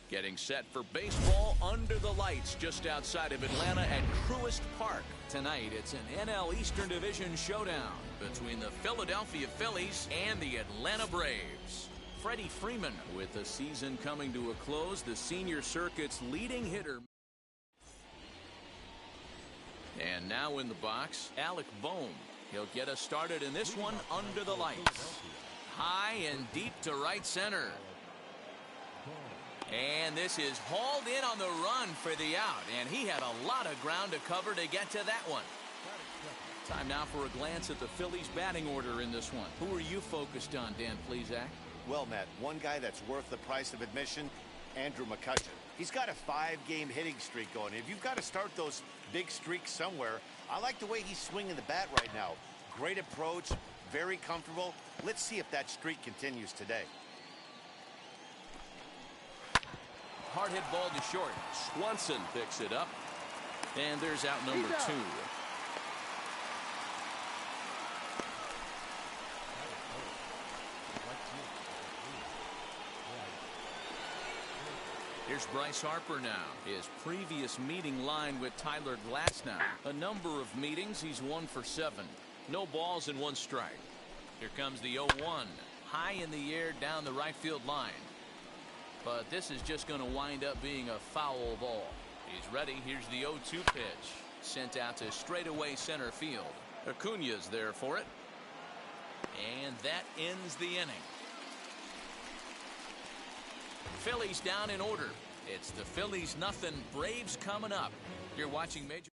Getting set for baseball under the lights just outside of Atlanta at Truist Park. Tonight, it's an NL Eastern Division showdown between the Philadelphia Phillies and the Atlanta Braves. Freddie Freeman, with the season coming to a close, the senior circuit's leading hitter. And now in the box, Alec Bohm. He'll get us started in this one under the lights. High and deep to right center. And this is hauled in on the run for the out. And he had a lot of ground to cover to get to that one. Time now for a glance at the Phillies batting order in this one. Who are you focused on, Dan Plesac? Well, Matt, one guy that's worth the price of admission, Andrew McCutchen. He's got a 5-game hitting streak going. If you've got to start those big streaks somewhere, I like the way he's swinging the bat right now. Great approach, very comfortable. Let's see if that streak continues today. Hard hit ball to short. Swanson picks it up. And there's out number 2. Here's Bryce Harper now. His previous meeting line with Tyler Glasnow. A number of meetings, he's 1 for 7. No balls and 1 strike. Here comes the 0-1. High in the air down the right field line. But this is just going to wind up being a foul ball. He's ready. Here's the 0-2 pitch. Sent out to straightaway center field. Acuña's there for it. And that ends the inning. Phillies down in order. It's the Phillies nothing, Braves coming up. You're watching Major.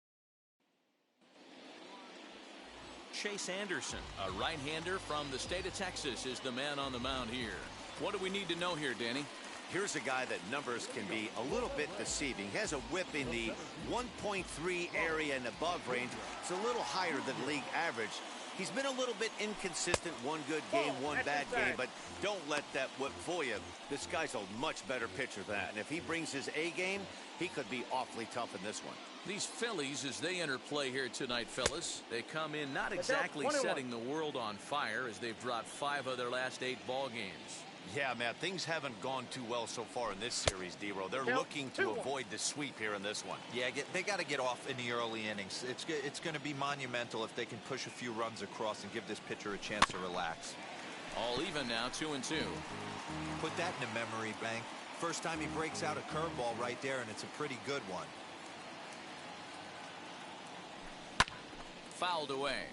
Chase Anderson, a right-hander from the state of Texas, is the man on the mound here. What do we need to know here, Danny? Here's a guy that numbers can be a little bit deceiving. He has a whip in the 1.3 area and above range. It's a little higher than league average. He's been a little bit inconsistent. One good game, one bad game, but don't let that whip fool you. This guy's a much better pitcher than that. And if he brings his A game, he could be awfully tough in this one. These Phillies, as they enter play here tonight, fellas, they come in not exactly setting the world on fire, as they've dropped 5 of their last 8 ball games. Yeah, Matt, things haven't gone too well so far in this series, D-Row. They're looking to avoid the sweep here in this one. Yeah, they got to get off in the early innings. It's going to be monumental if they can push a few runs across and give this pitcher a chance to relax. All even now, 2-2. Put that in the memory bank. First time he breaks out a curveball right there, and it's a pretty good one. Fouled away.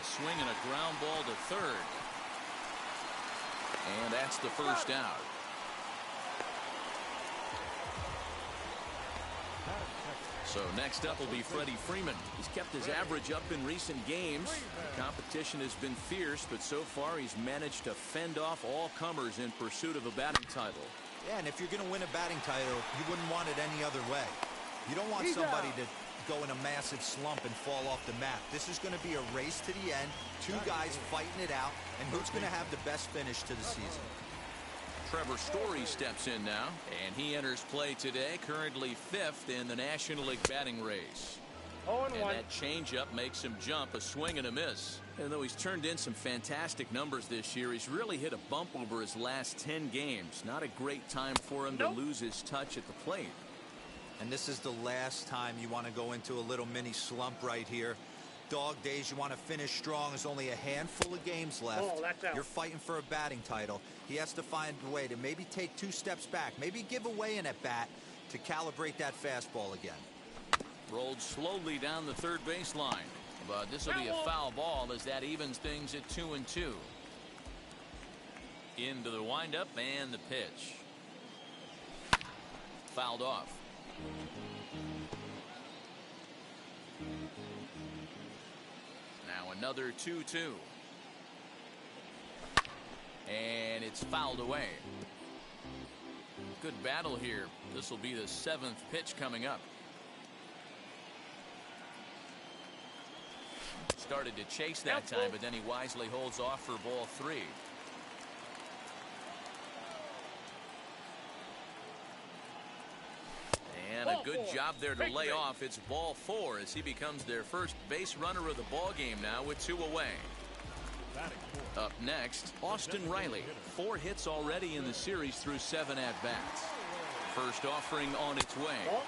Swing and a ground ball to third. And that's the first out. So next up will be Freddie Freeman. He's kept his average up in recent games. The competition has been fierce, but so far he's managed to fend off all comers in pursuit of a batting title. Yeah, and if you're going to win a batting title, you wouldn't want it any other way. You don't want somebody to go in a massive slump and fall off the map. This is going to be a race to the end. 2 guys fighting it out, and who's going to have the best finish to the season? Trevor Story steps in now, and he enters play today, currently 5th in the National League batting race. And that changeup makes him jump, a swing and a miss. And though he's turned in some fantastic numbers this year, he's really hit a bump over his last 10 games. Not a great time for him to lose his touch at the plate. And this is the last time you want to go into a little mini slump right here. Dog days, you want to finish strong. There's only a handful of games left. You're fighting for a batting title. He has to find a way to maybe take 2 steps back, maybe give away an at-bat to calibrate that fastball again. Rolled slowly down the third baseline, but this will be a foul ball as that evens things at 2-2. Into the windup and the pitch. Fouled off. Now another 2-2. And it's fouled away. Good battle here. This will be the 7th pitch coming up. Started to chase that time, but then he wisely holds off for ball 3. And a Good job there to lay off. It's ball 4 as he becomes their first base runner of the ball game now with 2 away. Up next, Austin Riley. 4 hits already in the series through 7 at-bats. First offering on its way.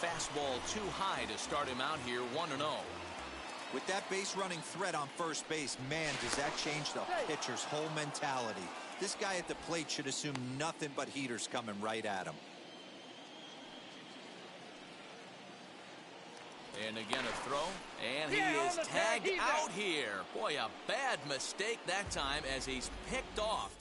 Fastball too high to start him out here 1-0. With that base running threat on first base, man, does that change the pitcher's whole mentality. This guy at the plate should assume nothing but heaters coming right at him. And again a throw, and he is tagged out here. Boy, a bad mistake that time as he's picked off.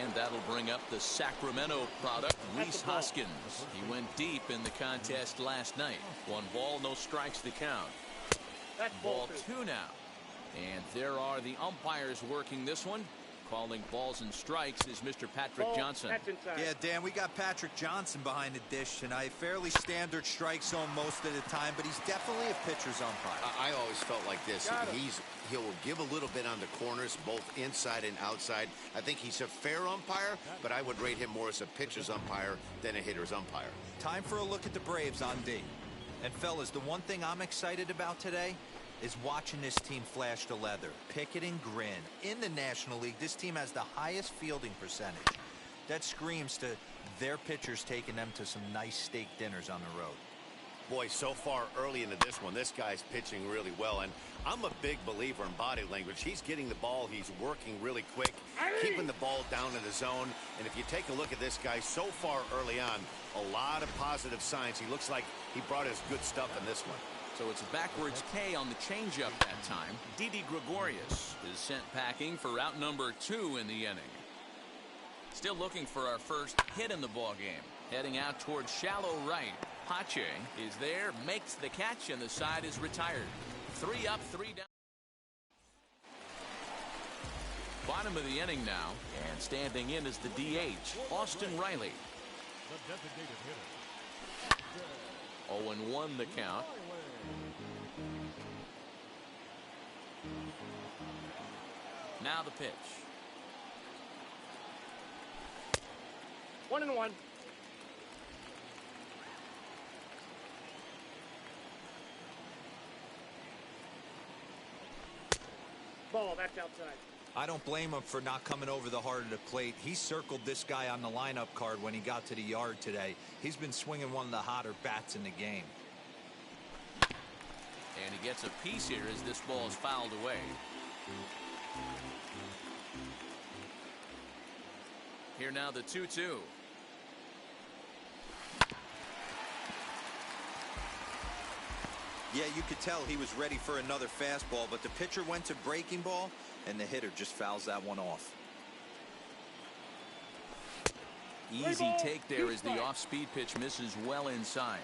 And that'll bring up the Sacramento product, Rhys Hoskins. He went deep in the contest last night. 1 ball, no strikes to count. Ball 2 now. And there are the umpires working this one. Calling balls and strikes is Mr. Patrick Johnson. Yeah, Dan, we got Patrick Johnson behind the dish tonight. Fairly standard strike zone most of the time, but he's definitely a pitcher's umpire. I always felt like this. He'll give a little bit on the corners, both inside and outside. I think he's a fair umpire, but I would rate him more as a pitcher's umpire than a hitter's umpire. Time for a look at the Braves on D. And fellas, the one thing I'm excited about today is watching this team flash the leather, pick it and grin. In the National League, this team has the highest fielding percentage. That screams to their pitchers taking them to some nice steak dinners on the road. Boy, so far early into this one, this guy's pitching really well, and I'm a big believer in body language. He's getting the ball, he's working really quick, keeping the ball down in the zone, and if you take a look at this guy so far early on, a lot of positive signs. He looks like he brought his good stuff in this one. So it's a backwards K on the changeup that time. Didi Gregorius is sent packing for out number 2 in the inning. Still looking for our first hit in the ball game. Heading out towards shallow right. Pache is there, makes the catch, and the side is retired. 3 up, 3 down. Bottom of the inning now, and standing in is the DH, Austin Riley. 0-1 the count. Now the pitch. 1-1. Ball, that's outside. I don't blame him for not coming over the heart of the plate. He circled this guy on the lineup card when he got to the yard today. He's been swinging one of the hotter bats in the game. And he gets a piece here as this ball is fouled away. Here now the 2-2. Yeah, you could tell he was ready for another fastball, but the pitcher went to breaking ball, and the hitter just fouls that one off. Easy take there as the off-speed pitch misses well inside.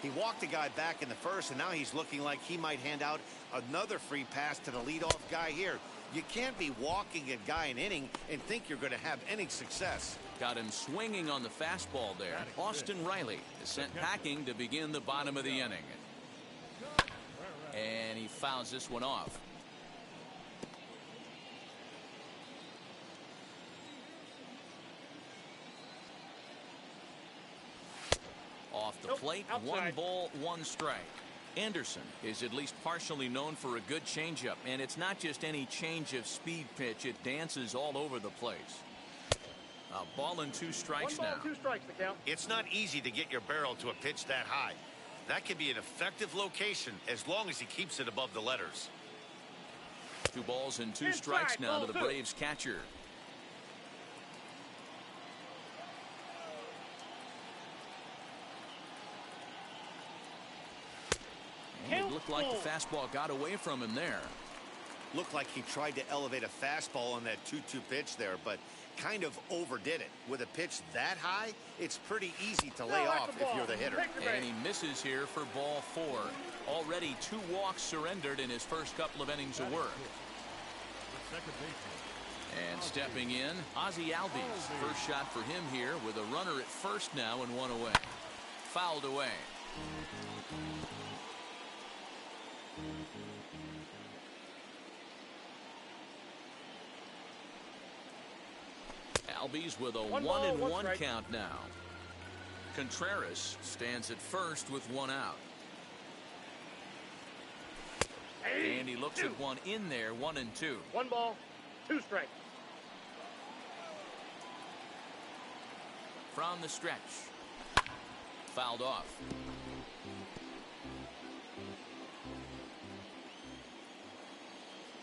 He walked the guy back in the first, and now he's looking like he might hand out another free pass to the leadoff guy here. You can't be walking a guy an inning and think you're going to have any success. Got him swinging on the fastball there. Austin Riley is sent packing to begin the bottom of the inning. And he fouls this one off. Off the plate, outside. 1 ball, 1 strike. Anderson is at least partially known for a good changeup, and it's not just any change of speed pitch. It dances all over the place. A ball and 2 strikes 1 ball, now. 2 strikes the count. It's not easy to get your barrel to a pitch that high. That could be an effective location as long as he keeps it above the letters. 2 balls and 2 strikes now to the Braves catcher. And it looked like the fastball got away from him there. Looked like he tried to elevate a fastball on that 2-2 pitch there, but kind of overdid it. With a pitch that high, it's pretty easy to lay off if you're the hitter. And he misses here for ball 4. Already 2 walks surrendered in his first couple of innings of work. And stepping in, Ozzie Albies. First shot for him here with a runner at first now and 1 away. Fouled away. Albies with a 1-1 count now. Contreras stands at first with one out. And he looks at one in there, 1-2. 1 ball, 2 strikes. From the stretch. Fouled off.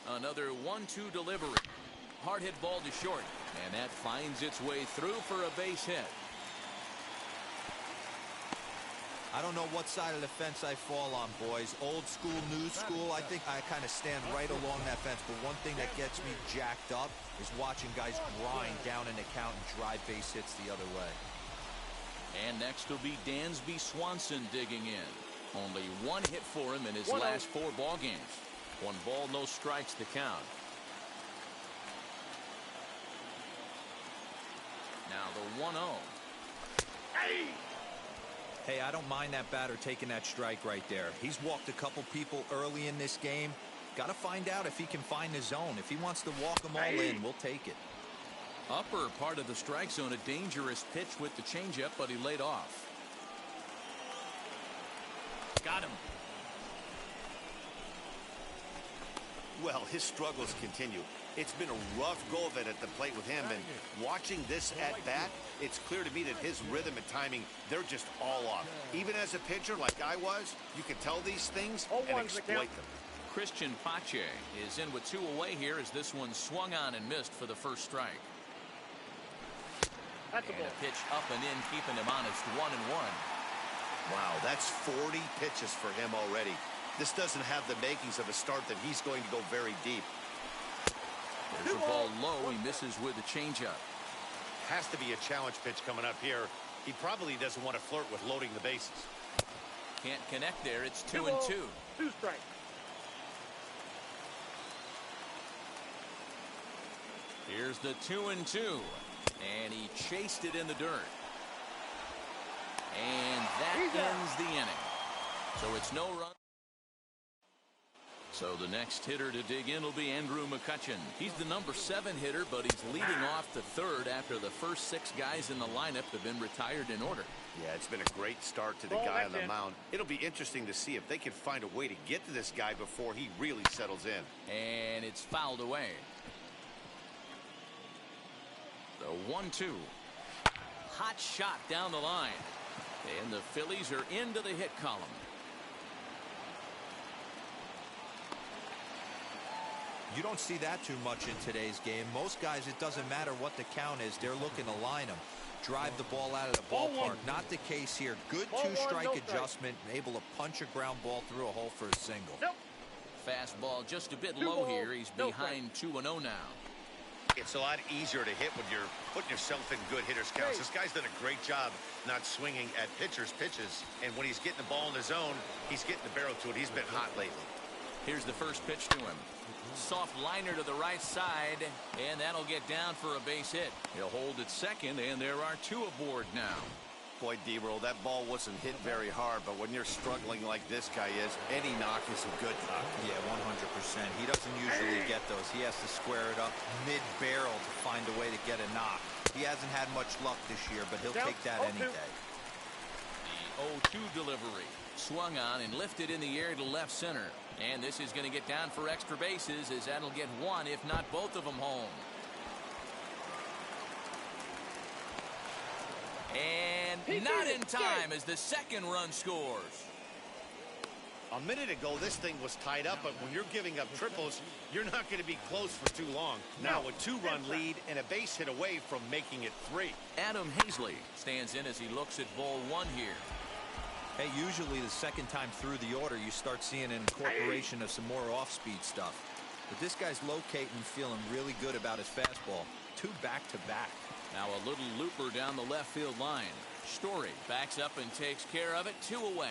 Another 1-2 delivery. Hard hit ball to short. And that finds its way through for a base hit. I don't know what side of the fence I fall on, boys. Old school, new school. I think I kind of stand right along that fence. But one thing that gets me jacked up is watching guys grind down in the count and drive base hits the other way. And next will be Dansby Swanson digging in. Only 1 hit for him in his last 4 ball games. 1 ball, no strikes to count. Now the 1-0. Hey, I don't mind that batter taking that strike right there. He's walked a couple people early in this game. Got to find out if he can find the zone. If he wants to walk them all in, we'll take it. Upper part of the strike zone, a dangerous pitch with the changeup, but he laid off. Got him. Well, his struggles continue. It's been a rough go of it at the plate with him, and watching this at bat, it's clear to me that his rhythm and timing, they're just all off. Even as a pitcher like I was, you can tell these things and exploit them. Christian Pache is in with 2 away here as this one swung on and missed for the first strike. That's and a pitch up and in, keeping him honest, 1-1. Wow, that's 40 pitches for him already. This doesn't have the makings of a start that he's going to go very deep. There's a ball low. He misses with a changeup. Has to be a challenge pitch coming up here. He probably doesn't want to flirt with loading the bases. Can't connect there. It's 2-2. 2 strikes. Here's the 2-2. And he chased it in the dirt. And that ends the inning. So it's no run. So the next hitter to dig in will be Andrew McCutchen. He's the number 7 hitter, but he's leading off the 3rd after the first 6 guys in the lineup have been retired in order. Yeah, it's been a great start to the guy on the mound. It'll be interesting to see if they can find a way to get to this guy before he really settles in. And it's fouled away. The 1-2. Hot shot down the line. And the Phillies are into the hit column. You don't see that too much in today's game. Most guys, it doesn't matter what the count is. They're looking to line them. Drive the ball out of the ballpark. Not the case here. Good 2-strike adjustment. Able to punch a ground ball through a hole for a single. Fastball just a bit low here. He's behind 2-0 now. It's a lot easier to hit when you're putting yourself in good hitters counts. This guy's done a great job not swinging at pitchers' pitches. And when he's getting the ball in the zone, he's getting the barrel to it. He's been hot lately. Here's the first pitch to him. Soft liner to the right side, and that'll get down for a base hit. He'll hold at second, and there are 2 aboard now. Boy, D-Roll, that ball wasn't hit very hard, but when you're struggling like this guy is, any knock is a good knock. Yeah, 100%. He doesn't usually get those. He has to square it up mid-barrel to find a way to get a knock. He hasn't had much luck this year, but he'll take that any day. The 0-2 delivery. Swung on and lifted in the air to left center. And this is going to get down for extra bases, as that'll get 1, if not both of them, home. And not in time as the second run scores. A minute ago, this thing was tied up, but when you're giving up triples, you're not going to be close for too long. Now a 2-run lead and a base hit away from making it 3. Adam Hazley stands in as he looks at ball 1 here. Hey, usually the second time through the order, you start seeing an incorporation of some more off-speed stuff. But this guy's locating and feeling really good about his fastball. 2 back-to-back. Now a little looper down the left field line. Story backs up and takes care of it. 2 away.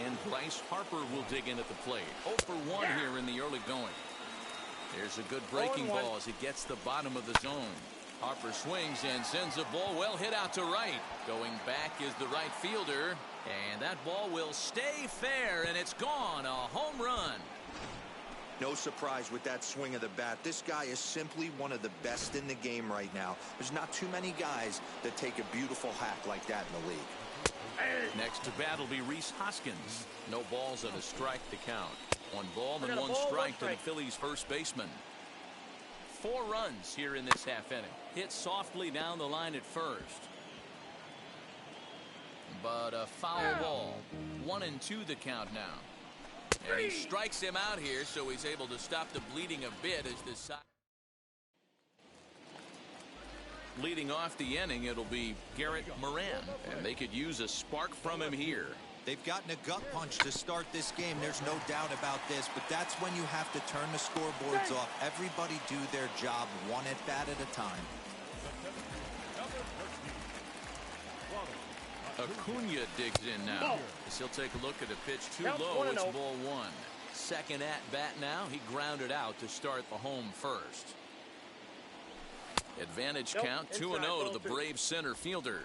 And Bryce Harper will dig in at the plate. 0 for 1 here in the early going. There's a good breaking ball as it gets the bottom of the zone. Harper swings and sends a ball well hit out to right. Going back is the right fielder. And that ball will stay fair, and it's gone. A home run. No surprise with that swing of the bat. This guy is simply one of the best in the game right now. There's not too many guys that take a beautiful hack like that in the league. Next to bat will be Rhys Hoskins. No balls and a strike to count. 1 ball and 1 strike to the Phillies first baseman. 4 runs here in this half inning. Hit softly down the line at first. But a foul ball. 1-2 the count now. And he strikes him out here, so he's able to stop the bleeding a bit as the side. Leading off the inning, it'll be Garrett Moran, and they could use a spark from him here. They've gotten a gut punch to start this game. There's no doubt about this, but that's when you have to turn the scoreboards off. Everybody do their job one at bat at a time. Acuna digs in now. As he'll take a look at a pitch too low. It's ball 1. Second at bat now. He grounded out to start the home first. Advantage count 2-0 to the Braves center fielder.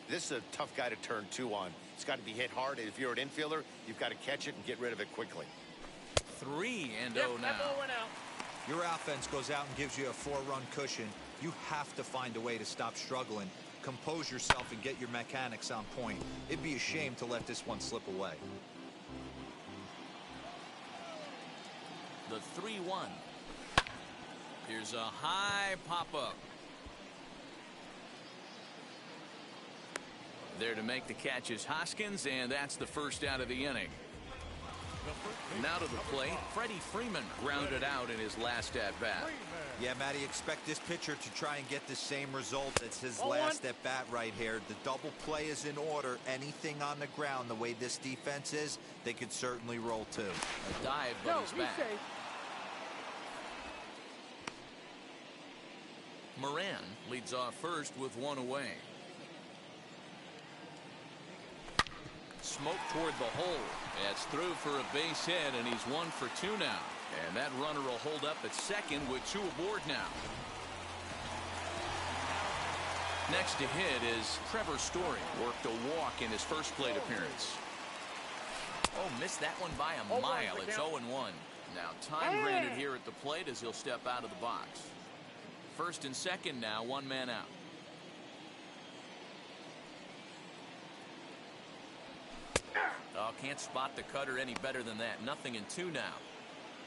This is a tough guy to turn 2 on. It's got to be hit hard, and if you're an infielder, you've got to catch it and get rid of it quickly. 3-0 now. Your offense goes out and gives you a 4-run cushion. You have to find a way to stop struggling. Compose yourself and get your mechanics on point. It'd be a shame to let this one slip away. The 3-1. Here's a high pop-up. There to make the catch is Hoskins, and that's the first out of the inning. Now to the plate, Freddie Freeman grounded out in his last at-bat. Yeah, Matty, expect this pitcher to try and get the same result as his last at-bat right here. The double play is in order. Anything on the ground, the way this defense is, they could certainly roll too. A dive, but he's back. Moran leads off first with 1 away. Smoke toward the hole. It's through for a base hit, and he's 1 for 2 now. And that runner will hold up at second with 2 aboard now. Next to hit is Trevor Story. Worked a walk in his first plate appearance. Oh, missed that one by a mile. It's 0-1. Now time granted here at the plate as he'll step out of the box. First and second now, 1 man out. Oh, can't spot the cutter any better than that. 0-2 now.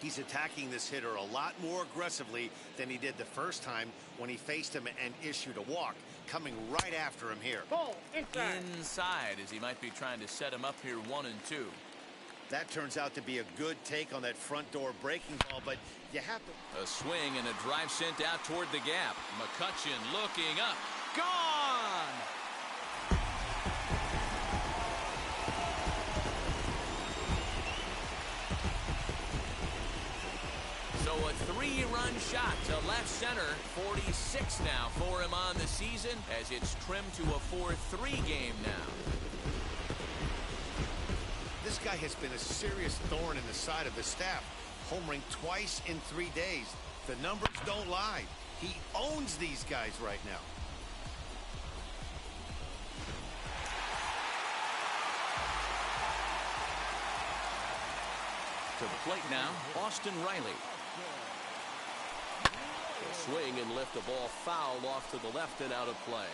He's attacking this hitter a lot more aggressively than he did the first time when he faced him and issued a walk. Coming right after him here. Ball inside as he might be trying to set him up here 1-2. That turns out to be a good take on that front door breaking ball, but you have to. A swing and a drive sent out toward the gap. McCutchen looking up. Gone! So a 3-run shot to left center. 46 now for him on the season as it's trimmed to a 4-3 game now. This guy has been a serious thorn in the side of the staff. Homering twice in 3 days. The numbers don't lie. He owns these guys right now. To the plate now, Austin Riley. A swing and lift the ball foul off to the left and out of play.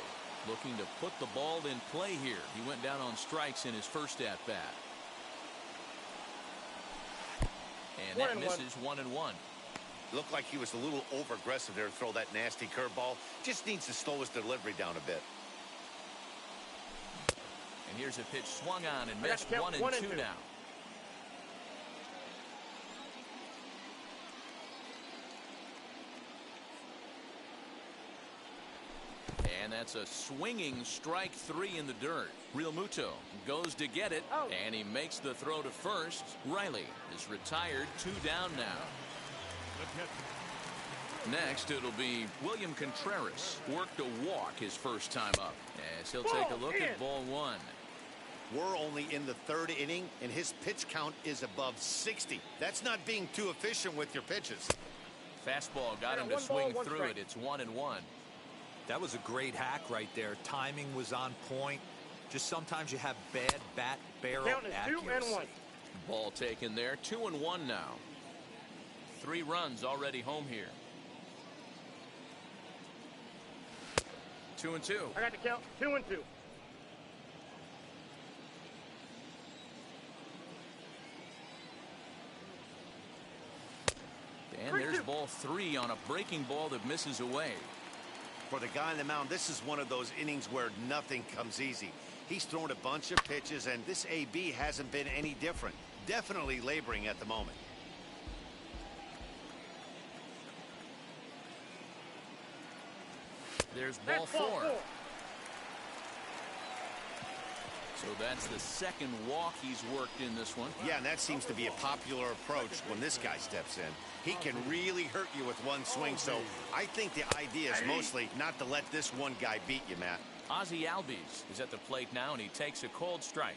Looking to put the ball in play here. He went down on strikes in his first at-bat. And that misses 1-1. Looked like he was a little over-aggressive there to throw that nasty curveball. Just needs to slow his delivery down a bit. And here's a pitch swung on and missed. 1-2 now. And that's a swinging strike 3 in the dirt. Real Muto goes to get it, and he makes the throw to first. Riley is retired, 2 down now. Next, it'll be William Contreras. Worked a walk his first time up, as he'll take a look at ball 1. We're only in the 3rd inning, and his pitch count is above 60. That's not being too efficient with your pitches. Fastball got him to swing through it. It's 1-1. That was a great hack right there. Timing was on point. Just sometimes you have bad bat barrel accuracy. Ball taken there. 2-1 now. 3 runs already home here. 2-2. I got the count. 2-2. And there's ball 3 on a breaking ball that misses away. For the guy on the mound, this is one of those innings where nothing comes easy. He's thrown a bunch of pitches, and this AB hasn't been any different. Definitely laboring at the moment. There's ball 4. So that's the second walk he's worked in this one. Yeah, and that seems to be a popular approach when this guy steps in. He can really hurt you with one swing, so I think the idea is mostly not to let this one guy beat you, Matt. Ozzie Albies is at the plate now, and he takes a cold strike.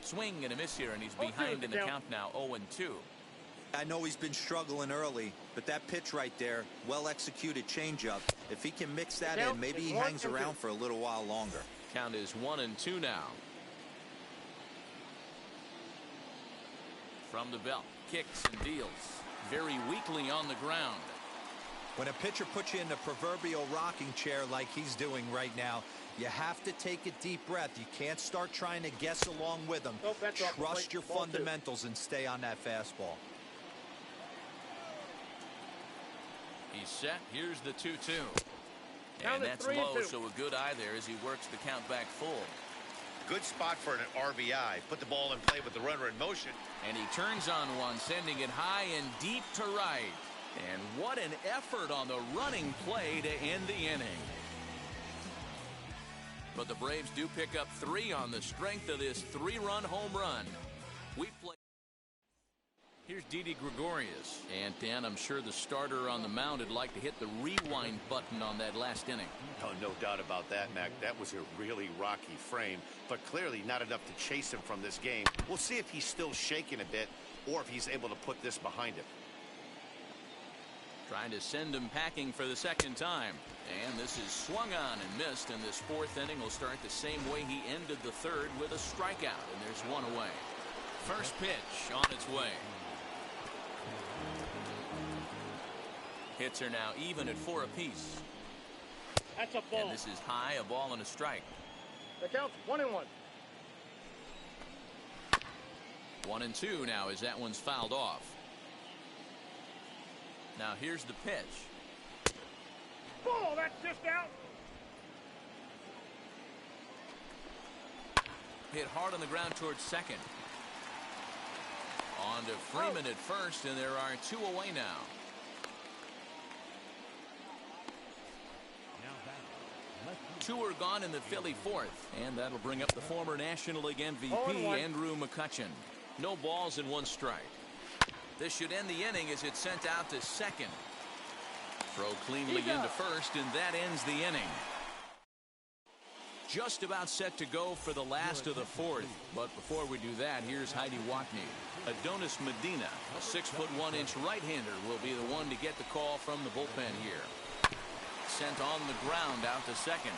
Swing and a miss here, and he's behind in the count now, 0-2. I know he's been struggling early, but that pitch right there, well-executed changeup. If he can mix that in, maybe he hangs around for a little while longer. Count is 1-2 now. From the belt, kicks and deals. Very weakly on the ground. When a pitcher puts you in the proverbial rocking chair like he's doing right now, you have to take a deep breath. You can't start trying to guess along with him. Trust your fundamentals and stay on that fastball. He's set. Here's the 2-2. And that's low, so a good eye there as he works the count back full. Good spot for an RBI. Put the ball in play with the runner in motion. And he turns on one, sending it high and deep to right. And what an effort on the running play to end the inning. But the Braves do pick up 3 on the strength of this 3-run home run. We play. Here's Didi Gregorius. And Dan, I'm sure the starter on the mound would like to hit the rewind button on that last inning. Oh, no doubt about that, Mac. That was a really rocky frame, but clearly not enough to chase him from this game. We'll see if he's still shaking a bit or if he's able to put this behind him. Trying to send him packing for the second time. And this is swung on and missed, and this 4th inning will start the same way he ended the 3rd with a strikeout, and there's 1 away. First pitch on its way. Hits are now even at 4 apiece. That's a ball. And this is high, a ball and a strike. The count's 1-1. 1-2 now as that one's fouled off. Now here's the pitch. Ball, that's just out. Hit hard on the ground towards second. On to Freeman at first, and there are 2 away now. Two are gone in the Philly 4th, and that'll bring up the former National League MVP, Andrew McCutchen. No balls and 1 strike. This should end the inning as it's sent out to second. Throw cleanly into first, and that ends the inning. Just about set to go for the last of the 4th, but before we do that, here's Heidi Watney. Adonis Medina, a 6'1" right-hander, will be the one to get the call from the bullpen here. Sent on the ground out to second.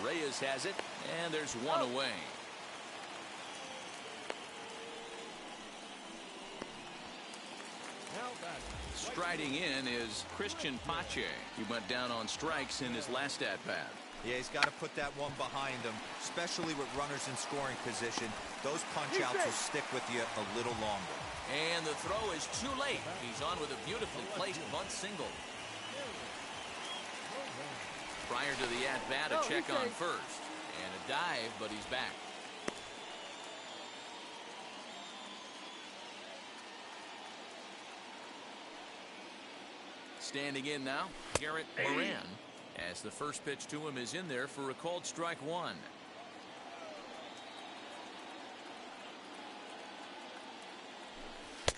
Reyes has it, and there's 1 away. Striding in is Christian Pache. He went down on strikes in his last at-bat. Yeah, he's got to put that one behind him, especially with runners in scoring position. Those punch-outs will stick with you a little longer. And the throw is too late. He's on with a beautifully placed bunt single. Prior to the at-bat, a check on first. And a dive, but he's back. Standing in now, Garrett Moran, as the first pitch to him is in there for a called strike 1.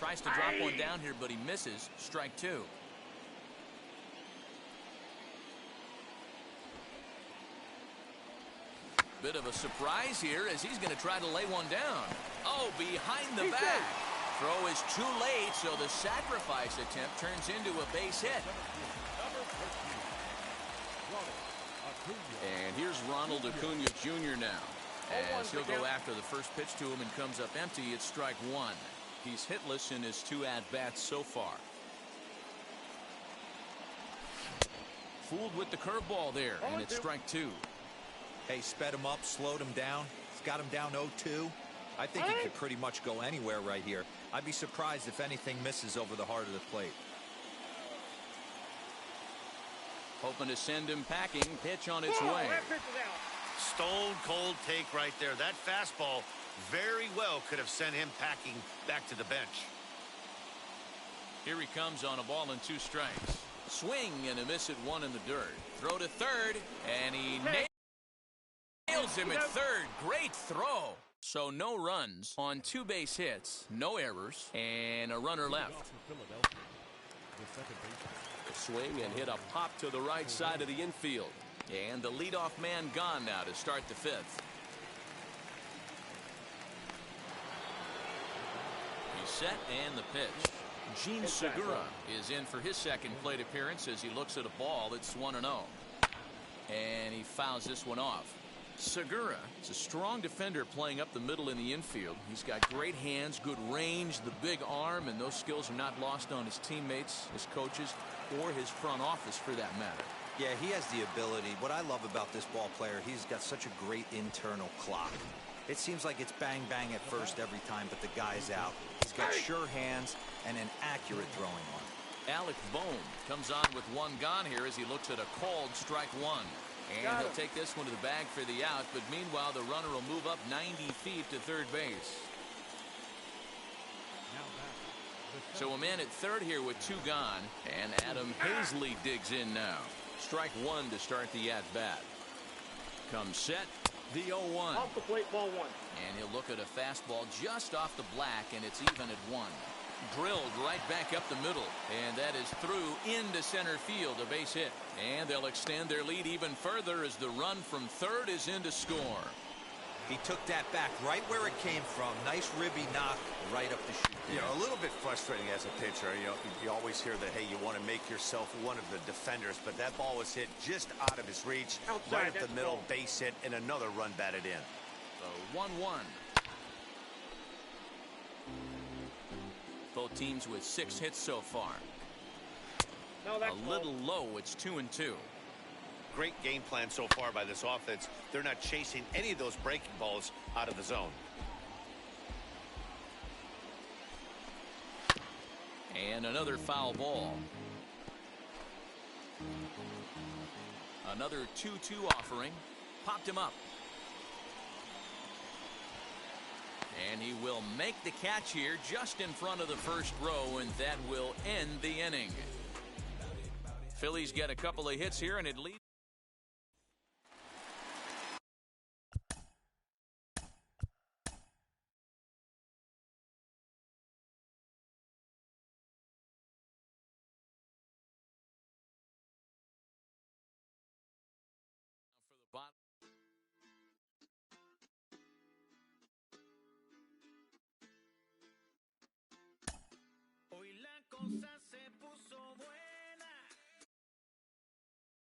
Tries to drop one down here, but he misses. Strike 2. Bit of a surprise here as he's going to try to lay one down. Oh, behind the back. Throw is too late, so the sacrifice attempt turns into a base hit. And here's Ronald Acuna Jr. now. As he'll go after the first pitch to him and comes up empty, it's strike one. He's hitless in his 2 at-bats so far. Fooled with the curveball there, and it's strike 2. Hey, sped him up, slowed him down. He's got him down 0-2. I think he could pretty much go anywhere right here. I'd be surprised if anything misses over the heart of the plate. Hoping to send him packing. Pitch on its way. Stone cold take right there. That fastball very well could have sent him packing back to the bench. Here he comes on a ball and 2 strikes. Swing and a miss at 1 in the dirt. Throw to third, and he nails him at third. Great throw. So no runs on 2 base hits, no errors, and a runner left. A swing and hit a pop to the right side of the infield. And the leadoff man gone now to start the 5th. He's set and the pitch. Gene Segura is in for his second plate appearance as he looks at a ball that's 1-0. And he fouls this one off. Segura is a strong defender playing up the middle in the infield. He's got great hands, good range, the big arm, and those skills are not lost on his teammates, his coaches, or his front office for that matter. Yeah, he has the ability. What I love about this ball player, he's got such a great internal clock. It seems like it's bang bang at first every time, but the guy's out. He's got sure hands and an accurate throwing arm. Alec Bohm comes on with 1 gone here as he looks at a called strike 1. And he'll take this one to the bag for the out, but meanwhile the runner will move up 90 feet to third base. So a man at third here with 2 gone, and Adam Hazley digs in now. Strike 1 to start the at-bat. Comes set, the 0-1. Off the plate, ball 1. And he'll look at a fastball just off the black, and it's even at 1. Drilled right back up the middle, and that is through into center field, a base hit. And they'll extend their lead even further as the run from third is in to score. He took that back right where it came from. Nice ribby knock right up the chute. You know, a little bit frustrating as a pitcher. You always hear that, hey, you want to make yourself one of the defenders, but that ball was hit just out of his reach, right up the middle, base hit, and another run batted in. So 1-1. Both teams with 6 hits so far. A little low. It's 2-2. Great game plan so far by this offense. They're not chasing any of those breaking balls out of the zone. And another foul ball. Another 2-2 offering. Popped him up. And he will make the catch here just in front of the first row, and that will end the inning. Phillies get a couple of hits here, and it leads.